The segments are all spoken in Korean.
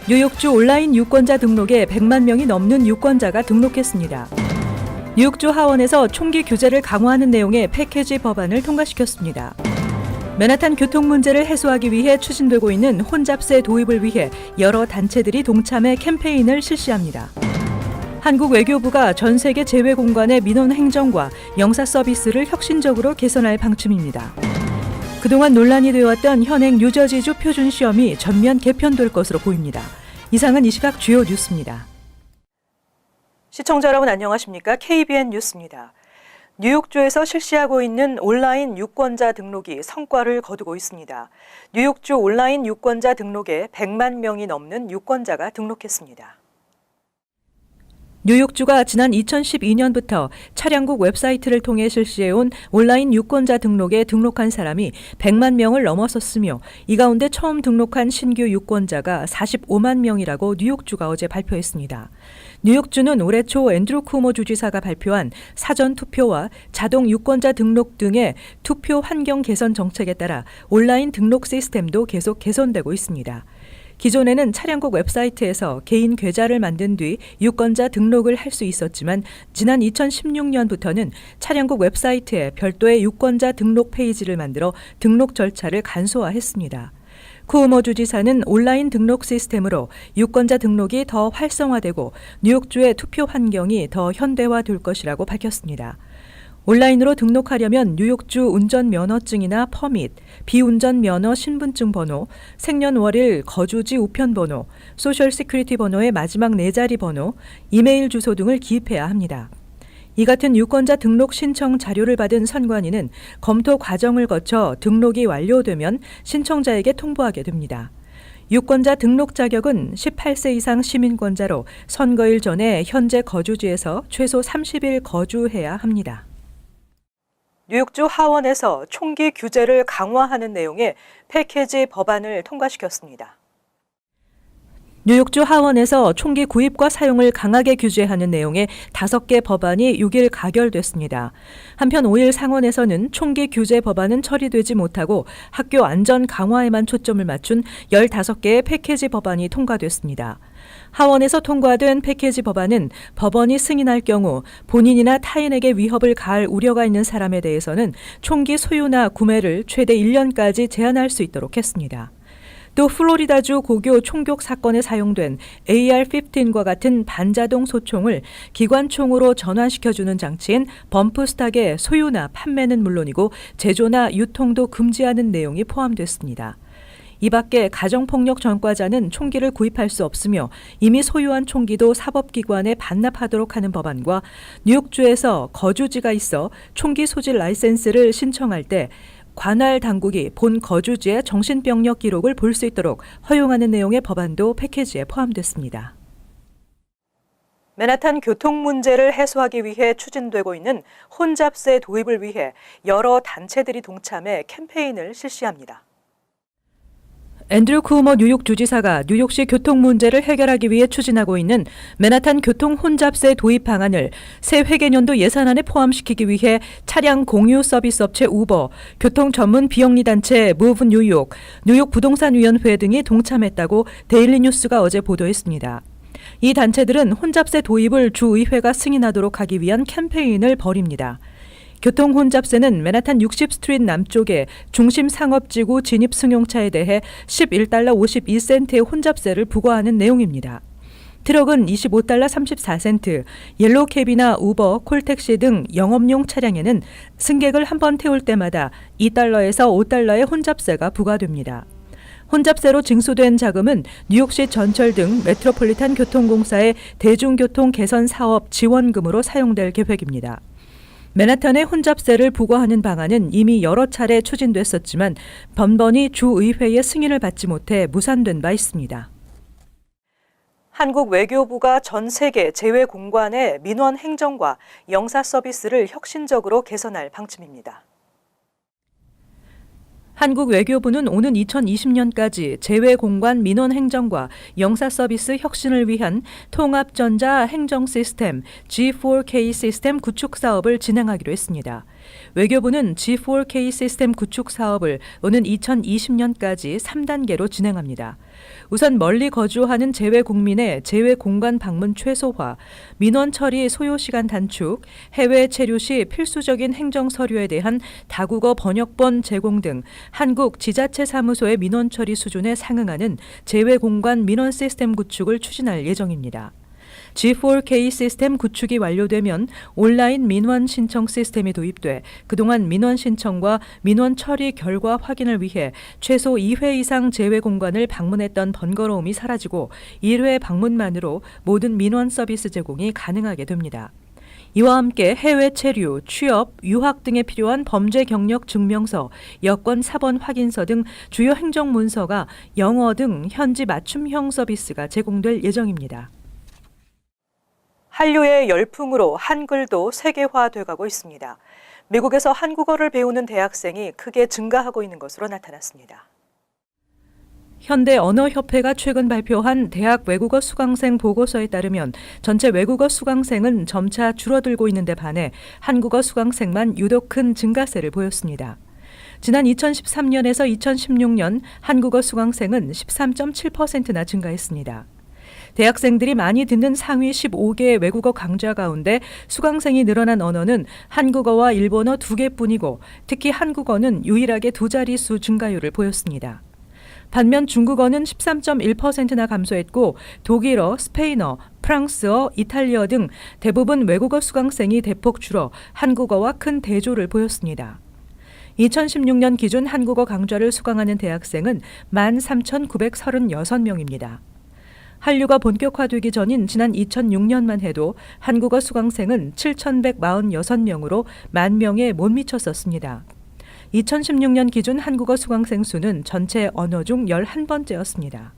뉴욕주 온라인 유권자 등록에 100만 명이 넘는 유권자가 등록했습니다. 뉴욕주 하원에서 총기 규제를 강화하는 내용의 패키지 법안을 통과시켰습니다. 맨하탄 교통 문제를 해소하기 위해 추진되고 있는 혼잡세 도입을 위해 여러 단체들이 동참해 캠페인을 실시합니다. 한국 외교부가 전 세계 제외 공간의 민원 행정과 영사 서비스를 혁신적으로 개선할 방침입니다. 그동안 논란이 되어왔던 현행 뉴저지주 표준 시험이 전면 개편될 것으로 보입니다. 이상은 이 시각 주요 뉴스입니다. 시청자 여러분 안녕하십니까? KBN 뉴스입니다. 뉴욕주에서 실시하고 있는 온라인 유권자 등록이 성과를 거두고 있습니다. 뉴욕주 온라인 유권자 등록에 100만 명이 넘는 유권자가 등록했습니다. 뉴욕주가 지난 2012년부터 차량국 웹사이트를 통해 실시해온 온라인 유권자 등록에 등록한 사람이 100만 명을 넘어섰으며 이 가운데 처음 등록한 신규 유권자가 45만 명이라고 뉴욕주가 어제 발표했습니다. 뉴욕주는 올해 초 앤드루 쿠오모 주지사가 발표한 사전 투표와 자동 유권자 등록 등의 투표 환경 개선 정책에 따라 온라인 등록 시스템도 계속 개선되고 있습니다. 기존에는 차량국 웹사이트에서 개인 계좌를 만든 뒤 유권자 등록을 할 수 있었지만 지난 2016년부터는 차량국 웹사이트에 별도의 유권자 등록 페이지를 만들어 등록 절차를 간소화했습니다. 쿠오모 주지사는 온라인 등록 시스템으로 유권자 등록이 더 활성화되고 뉴욕주의 투표 환경이 더 현대화될 것이라고 밝혔습니다. 온라인으로 등록하려면 뉴욕주 운전면허증이나 퍼밋, 비운전면허 신분증 번호, 생년월일 거주지 우편 번호, 소셜 시큐리티 번호의 마지막 4자리 번호, 이메일 주소 등을 기입해야 합니다. 이 같은 유권자 등록 신청 자료를 받은 선관위는 검토 과정을 거쳐 등록이 완료되면 신청자에게 통보하게 됩니다. 유권자 등록 자격은 18세 이상 시민권자로 선거일 전에 현재 거주지에서 최소 30일 거주해야 합니다. 뉴욕주 하원에서 총기 규제를 강화하는 내용의 패키지 법안을 통과시켰습니다. 뉴욕주 하원에서 총기 구입과 사용을 강하게 규제하는 내용의 5개 법안이 6일 가결됐습니다. 한편 5일 상원에서는 총기 규제 법안은 처리되지 못하고 학교 안전 강화에만 초점을 맞춘 15개의 패키지 법안이 통과됐습니다. 하원에서 통과된 패키지 법안은 법원이 승인할 경우 본인이나 타인에게 위협을 가할 우려가 있는 사람에 대해서는 총기 소유나 구매를 최대 1년까지 제한할 수 있도록 했습니다. 또 플로리다주 고교 총격 사건에 사용된 AR-15과 같은 반자동 소총을 기관총으로 전환시켜주는 장치인 범프스탁의 소유나 판매는 물론이고 제조나 유통도 금지하는 내용이 포함됐습니다. 이 밖에 가정폭력 전과자는 총기를 구입할 수 없으며 이미 소유한 총기도 사법기관에 반납하도록 하는 법안과 뉴욕주에서 거주지가 있어 총기 소지 라이센스를 신청할 때 관할 당국이 본 거주지의 정신병력 기록을 볼 수 있도록 허용하는 내용의 법안도 패키지에 포함됐습니다. 맨하탄 교통 문제를 해소하기 위해 추진되고 있는 혼잡세 도입을 위해 여러 단체들이 동참해 캠페인을 실시합니다. 앤드루 쿠오모 뉴욕 주지사가 뉴욕시 교통 문제를 해결하기 위해 추진하고 있는 맨하탄 교통 혼잡세 도입 방안을 새 회계년도 예산안에 포함시키기 위해 차량 공유 서비스 업체 우버, 교통 전문 비영리 단체 무브 뉴욕, 뉴욕 부동산위원회 등이 동참했다고 데일리 뉴스가 어제 보도했습니다. 이 단체들은 혼잡세 도입을 주의회가 승인하도록 하기 위한 캠페인을 벌입니다. 교통 혼잡세는 맨하탄 60스트리트 남쪽의 중심 상업지구 진입 승용차에 대해 $11.52의 혼잡세를 부과하는 내용입니다. 트럭은 $25.34, 옐로우캡이나 우버, 콜택시 등 영업용 차량에는 승객을 한 번 태울 때마다 $2에서 $5의 혼잡세가 부과됩니다. 혼잡세로 징수된 자금은 뉴욕시 전철 등 메트로폴리탄 교통공사의 대중교통 개선 사업 지원금으로 사용될 계획입니다. 맨하탄의 혼잡세를 부과하는 방안은 이미 여러 차례 추진됐었지만 번번이 주의회의 승인을 받지 못해 무산된 바 있습니다. 한국 외교부가 전 세계 제외 공간의 민원 행정과 영사 서비스를 혁신적으로 개선할 방침입니다. 한국 외교부는 오는 2020년까지 제외공간 민원 행정과 영사 서비스 혁신을 위한 통합전자 행정 시스템 G4K 시스템 구축 사업을 진행하기로 했습니다. 외교부는 G4K 시스템 구축 사업을 오는 2020년까지 3단계로 진행합니다. 우선 멀리 거주하는 재외 국민의 재외 공간 방문 최소화, 민원 처리 소요 시간 단축, 해외 체류 시 필수적인 행정 서류에 대한 다국어 번역본 제공 등 한국 지자체 사무소의 민원 처리 수준에 상응하는 재외 공간 민원 시스템 구축을 추진할 예정입니다. G4K 시스템 구축이 완료되면 온라인 민원 신청 시스템이 도입돼 그동안 민원 신청과 민원 처리 결과 확인을 위해 최소 2회 이상 재외 공간을 방문했던 번거로움이 사라지고 1회 방문만으로 모든 민원 서비스 제공이 가능하게 됩니다. 이와 함께 해외 체류, 취업, 유학 등에 필요한 범죄 경력 증명서, 여권 사본 확인서 등 주요 행정 문서가 영어 등 현지 맞춤형 서비스가 제공될 예정입니다. 한류의 열풍으로 한글도 세계화돼가고 있습니다. 미국에서 한국어를 배우는 대학생이 크게 증가하고 있는 것으로 나타났습니다. 현대언어협회가 최근 발표한 대학 외국어 수강생 보고서에 따르면 전체 외국어 수강생은 점차 줄어들고 있는데 반해 한국어 수강생만 유독 큰 증가세를 보였습니다. 지난 2013년에서 2016년 한국어 수강생은 13.7%나 증가했습니다. 대학생들이 많이 듣는 상위 15개의 외국어 강좌 가운데 수강생이 늘어난 언어는 한국어와 일본어 2개뿐이고 특히 한국어는 유일하게 2자릿수 증가율을 보였습니다. 반면 중국어는 13.1%나 감소했고 독일어, 스페인어, 프랑스어, 이탈리아 등 대부분 외국어 수강생이 대폭 줄어 한국어와 큰 대조를 보였습니다. 2016년 기준 한국어 강좌를 수강하는 대학생은 13,936명입니다. 한류가 본격화되기 전인 지난 2006년만 해도 한국어 수강생은 7,146명으로 10,000명에 못 미쳤었습니다. 2016년 기준 한국어 수강생 수는 전체 언어 중 11번째였습니다.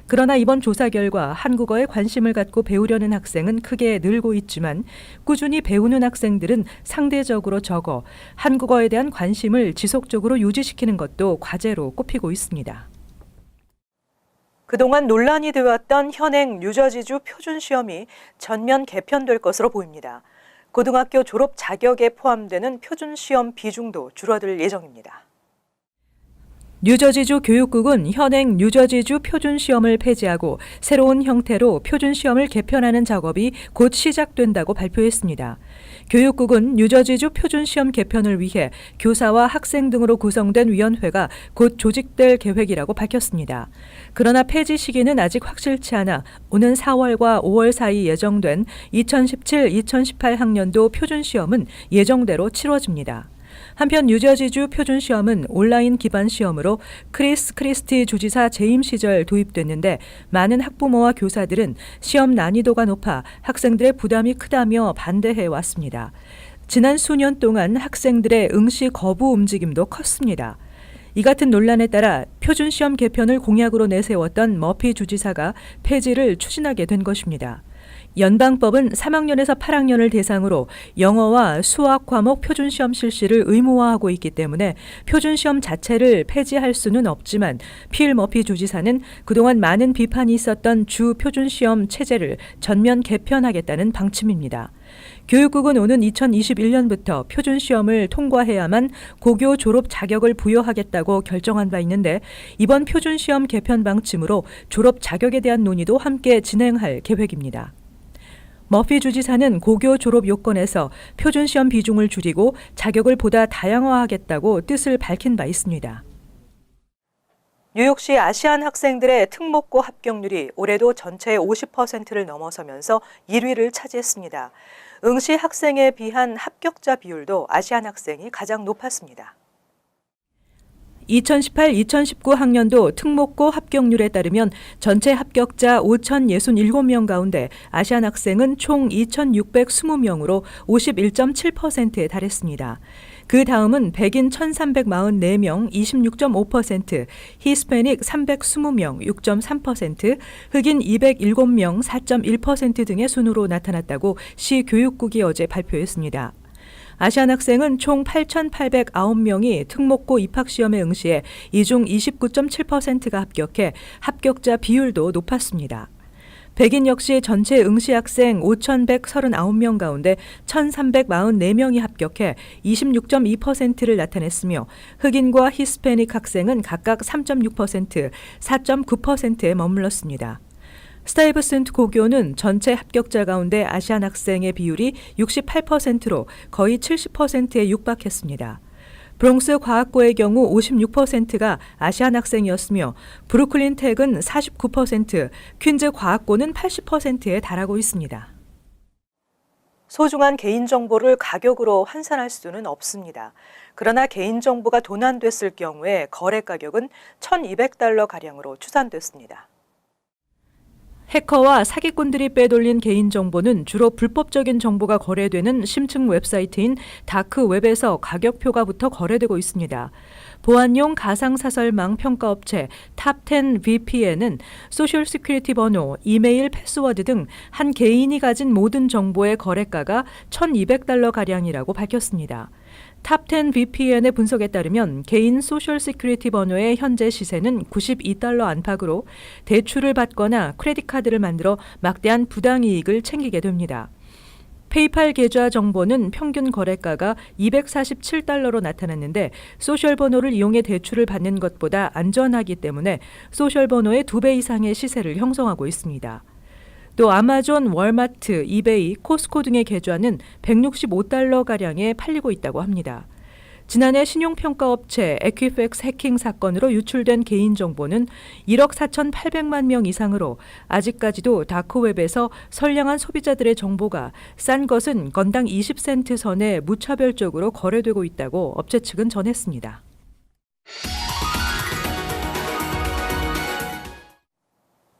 그러나 이번 조사 결과 한국어에 관심을 갖고 배우려는 학생은 크게 늘고 있지만 꾸준히 배우는 학생들은 상대적으로 적어 한국어에 대한 관심을 지속적으로 유지시키는 것도 과제로 꼽히고 있습니다. 그동안 논란이 되어왔던 현행 뉴저지주 표준시험이 전면 개편될 것으로 보입니다. 고등학교 졸업 자격에 포함되는 표준시험 비중도 줄어들 예정입니다. 뉴저지주 교육국은 현행 뉴저지주 표준시험을 폐지하고 새로운 형태로 표준시험을 개편하는 작업이 곧 시작된다고 발표했습니다. 교육국은 뉴저지주 표준시험 개편을 위해 교사와 학생 등으로 구성된 위원회가 곧 조직될 계획이라고 밝혔습니다. 그러나 폐지 시기는 아직 확실치 않아 오는 4월과 5월 사이 예정된 2017-2018 학년도 표준시험은 예정대로 치러집니다. 한편 뉴저지주 표준시험은 온라인 기반 시험으로 크리스 크리스티 주지사 재임 시절 도입됐는데 많은 학부모와 교사들은 시험 난이도가 높아 학생들의 부담이 크다며 반대해 왔습니다. 지난 수년 동안 학생들의 응시 거부 움직임도 컸습니다. 이 같은 논란에 따라 표준시험 개편을 공약으로 내세웠던 머피 주지사가 폐지를 추진하게 된 것입니다. 연방법은 3학년에서 8학년을 대상으로 영어와 수학 과목 표준시험 실시를 의무화하고 있기 때문에 표준시험 자체를 폐지할 수는 없지만 필 머피 주지사는 그동안 많은 비판이 있었던 주 표준시험 체제를 전면 개편하겠다는 방침입니다. 교육국은 오는 2021년부터 표준시험을 통과해야만 고교 졸업 자격을 부여하겠다고 결정한 바 있는데 이번 표준시험 개편 방침으로 졸업 자격에 대한 논의도 함께 진행할 계획입니다. 머피 주지사는 고교 졸업 요건에서 표준시험 비중을 줄이고 자격을 보다 다양화하겠다고 뜻을 밝힌 바 있습니다. 뉴욕시 아시안 학생들의 특목고 합격률이 올해도 전체의 50%를 넘어서면서 1위를 차지했습니다. 응시 학생에 비한 합격자 비율도 아시안 학생이 가장 높았습니다. 2018-2019 학년도 특목고 합격률에 따르면 전체 합격자 5,067명 가운데 아시안 학생은 총 2,620명으로 51.7%에 달했습니다. 그 다음은 백인 1,344명 26.5%, 히스패닉 320명 6.3%, 흑인 207명 4.1% 등의 순으로 나타났다고 시 교육국이 어제 발표했습니다. 아시안 학생은 총 8,809명이 특목고 입학시험에 응시해 이 중 29.7%가 합격해 합격자 비율도 높았습니다. 백인 역시 전체 응시 학생 5,139명 가운데 1,344명이 합격해 26.2%를 나타냈으며 흑인과 히스패닉 학생은 각각 3.6%, 4.9%에 머물렀습니다. 스타이브센트 고교는 전체 합격자 가운데 아시안 학생의 비율이 68%로 거의 70%에 육박했습니다. 브롱스 과학고의 경우 56%가 아시안 학생이었으며 브루클린 텍은 49%, 퀸즈 과학고는 80%에 달하고 있습니다. 소중한 개인정보를 가격으로 환산할 수는 없습니다. 그러나 개인정보가 도난됐을 경우에 거래 가격은 $1,200가량으로 추산됐습니다. 해커와 사기꾼들이 빼돌린 개인정보는 주로 불법적인 정보가 거래되는 심층 웹사이트인 다크웹에서 가격표가 붙어 거래되고 있습니다. 보안용 가상사설망 평가업체 탑10 VPN은 소셜 시큐리티 번호, 이메일, 패스워드 등 한 개인이 가진 모든 정보의 거래가가 $1,200가량이라고 밝혔습니다. 탑10 VPN의 분석에 따르면 개인 소셜 시큐리티 번호의 현재 시세는 $92 안팎으로 대출을 받거나 크레딧 카드를 만들어 막대한 부당이익을 챙기게 됩니다. 페이팔 계좌 정보는 평균 거래가가 $247로 나타났는데 소셜 번호를 이용해 대출을 받는 것보다 안전하기 때문에 소셜 번호의 2배 이상의 시세를 형성하고 있습니다. 또 아마존, 월마트, 이베이, 코스코 등의 계좌는 $165가량에 팔리고 있다고 합니다. 지난해 신용평가업체 에퀴팩스 해킹 사건으로 유출된 개인정보는 1억 4,800만 명 이상으로 아직까지도 다크웹에서 선량한 소비자들의 정보가 싼 것은 건당 20센트 선에 무차별적으로 거래되고 있다고 업체 측은 전했습니다.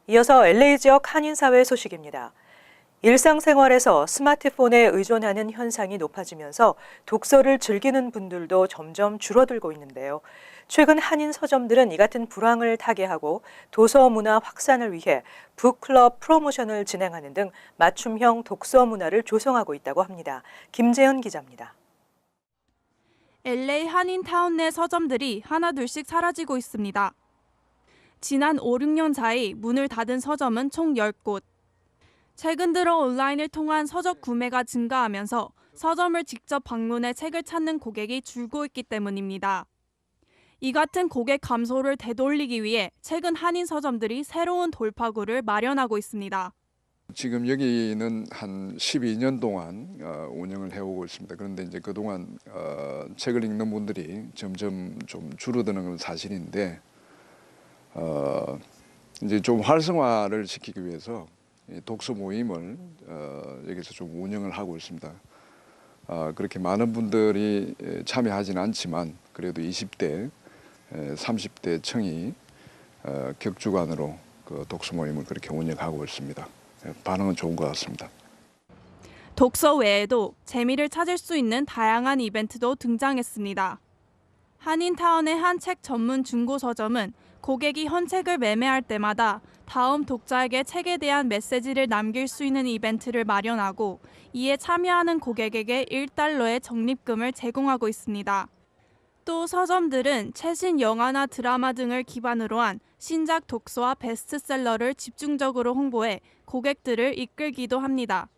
이어서 LA 지역 한인사회 소식입니다. 일상생활에서 스마트폰에 의존하는 현상이 높아지면서 독서를 즐기는 분들도 점점 줄어들고 있는데요. 최근 한인 서점들은 이 같은 불황을 타개하고 도서 문화 확산을 위해 북클럽 프로모션을 진행하는 등 맞춤형 독서 문화를 조성하고 있다고 합니다. 김재현 기자입니다. LA 한인타운 내 서점들이 하나둘씩 사라지고 있습니다. 지난 5, 6년 사이 문을 닫은 서점은 총 10곳. 최근 들어 온라인을 통한 서적 구매가 증가하면서 서점을 직접 방문해 책을 찾는 고객이 줄고 있기 때문입니다. 이 같은 고객 감소를 되돌리기 위해 최근 한인 서점들이 새로운 돌파구를 마련하고 있습니다. 지금 여기는 한 12년 동안 운영을 해오고 있습니다. 그런데 이제 그동안 책을 읽는 분들이 점점 좀 줄어드는 건 사실인데 이제 좀 활성화를 시키기 위해서 독서 모임을 여기서 좀 운영을 하고 있습니다. 그렇게 많은 분들이 참여하지는 않지만 그래도 20대, 30대 층이 격주간으로 그 독서 모임을 그렇게 운영하고 있습니다. 반응은 좋은 것 같습니다. 독서 외에도 재미를 찾을 수 있는 다양한 이벤트도 등장했습니다. 한인타운의 한 책 전문 중고 서점은 고객이 현 책을 매매할 때마다 다음 독자에게 책에 대한 메시지를 남길 수 있는 이벤트를 마련하고 이에 참여하는 고객에게 $1의 적립금을 제공하고 있습니다. 또 서점들은 최신 영화나 드라마 등을 기반으로 한 신작 독서와 베스트셀러를 집중적으로 홍보해 고객들을 이끌기도 합니다.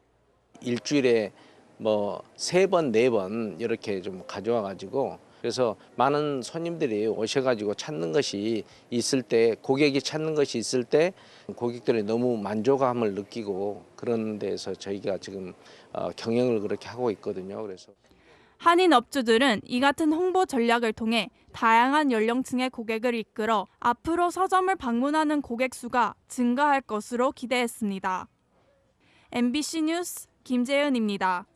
일주일에 뭐 3번, 4번 이렇게 좀 가져와 가지고 그래서 많은 손님들이 오셔가지고 찾는 것이 있을 때, 고객이 찾는 것이 있을 때 고객들이 너무 만족감을 느끼고 그런 데서 저희가 지금 경영을 그렇게 하고 있거든요. 그래서 한인 업주들은 이 같은 홍보 전략을 통해 다양한 연령층의 고객을 이끌어 앞으로 서점을 방문하는 고객 수가 증가할 것으로 기대했습니다. MBC 뉴스 김재은입니다.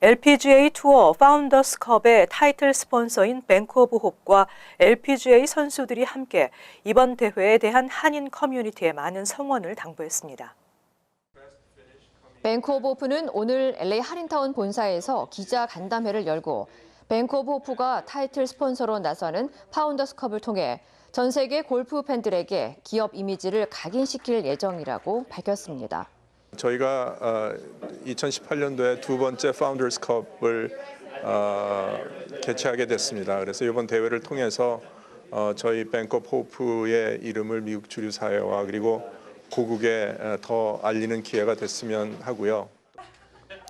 LPGA 투어 파운더스컵의 타이틀 스폰서인 뱅크 오브 홉과 LPGA 선수들이 함께 이번 대회에 대한 한인 커뮤니티에 많은 성원을 당부했습니다. 뱅크 오브 호프는 오늘 LA 한인타운 본사에서 기자 간담회를 열고 뱅크 오브 호프가 타이틀 스폰서로 나서는 파운더스컵을 통해 전 세계 골프 팬들에게 기업 이미지를 각인시킬 예정이라고 밝혔습니다. 저희가 2018년도에 두 번째 파운더스컵을 개최하게 됐습니다. 그래서 이번 대회를 통해서 저희 뱅크 오브 호프의 이름을 미국 주류 사회와 그리고 고국에 더 알리는 기회가 됐으면 하고요.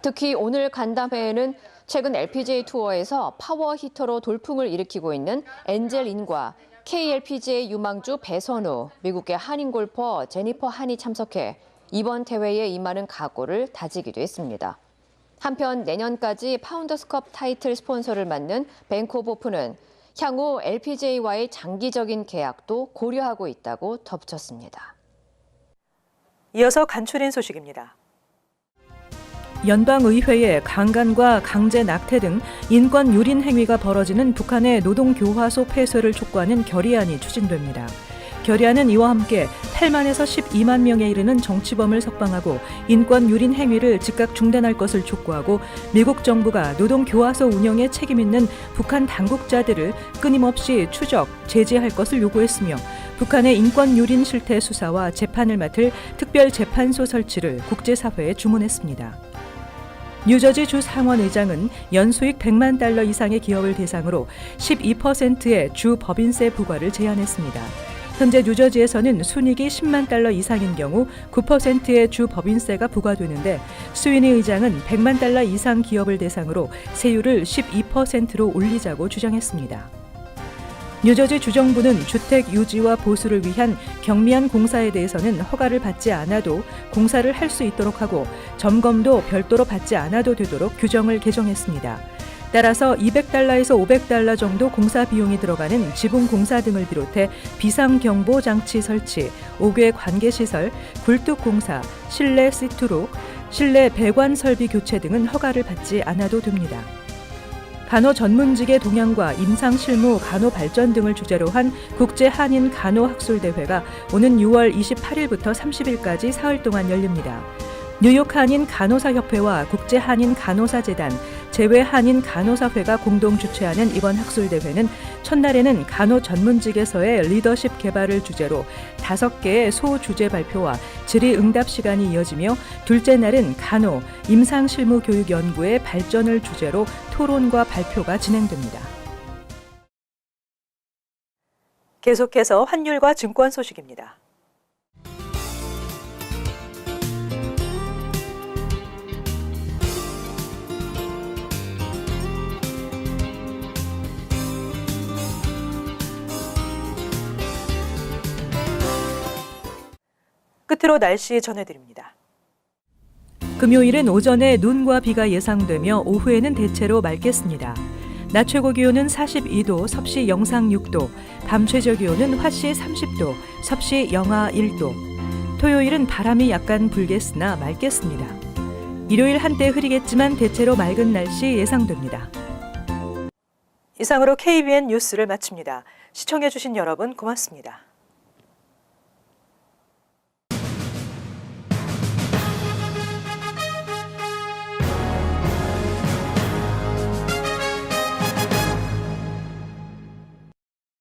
특히 오늘 간담회에는 최근 LPGA 투어에서 파워 히터로 돌풍을 일으키고 있는 엔젤인과 KLPGA 유망주 배선우, 미국의 한인 골퍼 제니퍼 한이 참석해 이번 대회에 임하는 각오를 다지기도 했습니다. 한편 내년까지 파운더스컵 타이틀 스폰서를 맡는 뱅크 오브 호프는 향후 LPGA와의 장기적인 계약도 고려하고 있다고 덧붙였습니다. 이어서 간추린 소식입니다. 연방의회에 강간과 강제 낙태 등 인권 유린 행위가 벌어지는 북한의 노동교화소 폐쇄를 촉구하는 결의안이 추진됩니다. 결의안은 이와 함께 8만에서 12만 명에 이르는 정치범을 석방하고 인권 유린 행위를 즉각 중단할 것을 촉구하고 미국 정부가 노동교화소 운영에 책임 있는 북한 당국자들을 끊임없이 추적, 제재할 것을 요구했으며 북한의 인권 유린 실태 수사와 재판을 맡을 특별재판소 설치를 국제사회에 주문했습니다. 뉴저지 주 상원의장은 연수익 100만 달러 이상의 기업을 대상으로 12%의 주 법인세 부과를 제안했습니다. 현재 뉴저지에서는 순이익이 10만 달러 이상인 경우 9%의 주 법인세가 부과되는데 스위니 의장은 100만 달러 이상 기업을 대상으로 세율을 12%로 올리자고 주장했습니다. 뉴저지 주정부는 주택 유지와 보수를 위한 경미한 공사에 대해서는 허가를 받지 않아도 공사를 할 수 있도록 하고 점검도 별도로 받지 않아도 되도록 규정을 개정했습니다. 따라서 200달러에서 500달러 정도 공사 비용이 들어가는 지붕 공사 등을 비롯해 비상경보 장치 설치, 5개 관계시설, 굴뚝 공사, 실내 시트룩, 실내 배관 설비 교체 등은 허가를 받지 않아도 됩니다. 간호 전문직의 동향과 임상 실무 간호 발전 등을 주제로 한 국제 한인 간호 학술 대회가 오는 6월 28일부터 30일까지 사흘 동안 열립니다. 뉴욕 한인 간호사 협회와 국제 한인 간호사 재단, 재외 한인 간호사회가 공동 주최하는 이번 학술 대회는 첫날에는 간호 전문직에서의 리더십 개발을 주제로 5개의 소주제 발표와 질의응답 시간이 이어지며 둘째 날은 간호, 임상실무 교육 연구의 발전을 주제로 토론과 발표가 진행됩니다. 계속해서 환율과 증권 소식입니다. 끝으로 날씨 전해드립니다. 금요일은 오전에 눈과 비가 예상되며 오후에는 대체로 맑겠습니다. 낮 최고 기온은 42도, 섭씨 영상 6도, 밤 최저 기온은 화씨 30도, 섭씨 영하 1도. 토요일은 바람이 약간 불겠으나 맑겠습니다. 일요일 한때 흐리겠지만 대체로 맑은 날씨 예상됩니다. 이상으로 KBN 뉴스를 마칩니다. 시청해주신 여러분 고맙습니다.